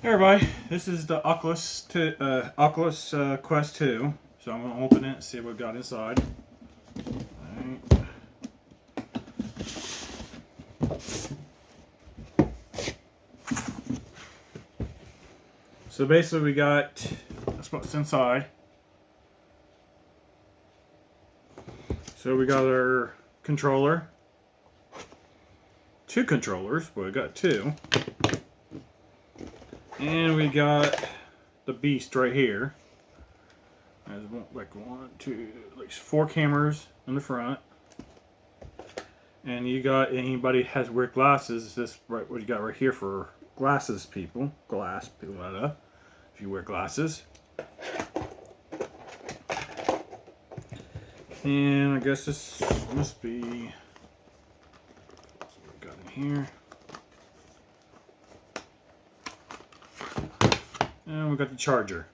Hey everybody, this is the Oculus Quest 2. So I'm going to open it and see what we got inside. Alright. So basically we got, that's what's inside. So we got our controller. Two controllers, but we got two. And we got the beast right here. There's like four cameras in the front. And you got, anybody has wear glasses, this right what you got right here for glasses people. If you wear glasses. And I guess this must be what we got in here. And we got the charger.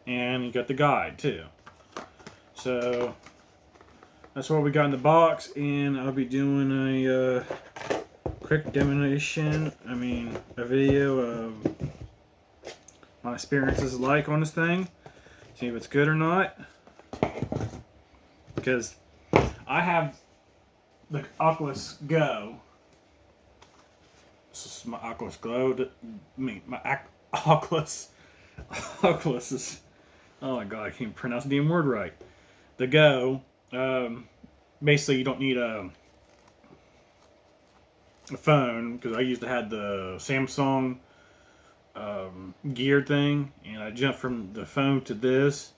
And you got the guide too. So that's what we got in the box, and I'll be doing a quick demonstration, a video of my experiences like on this thing. See if it's good or not. Because I have the Oculus Go. This is my Oculus Go. Oculus is. Oh my god, I can't pronounce the damn word right. The Go. Basically, you don't need a phone, because I used to have the Samsung gear thing, and I jumped from the phone to this.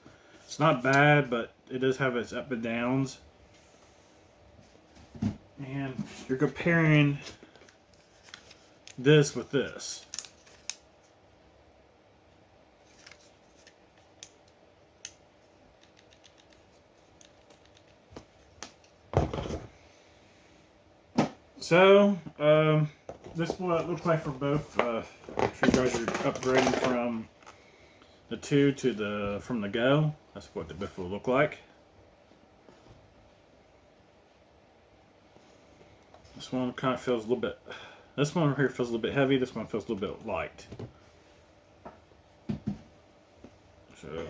It's not bad, but it does have its up and downs. And you're comparing this with this. So, this is what it looks like for both. If you guys are upgrading from the 2 to from the Go, that's what the both will look like. This one kind of feels a little bit. This one here feels a little bit heavy. This one feels a little bit light. So,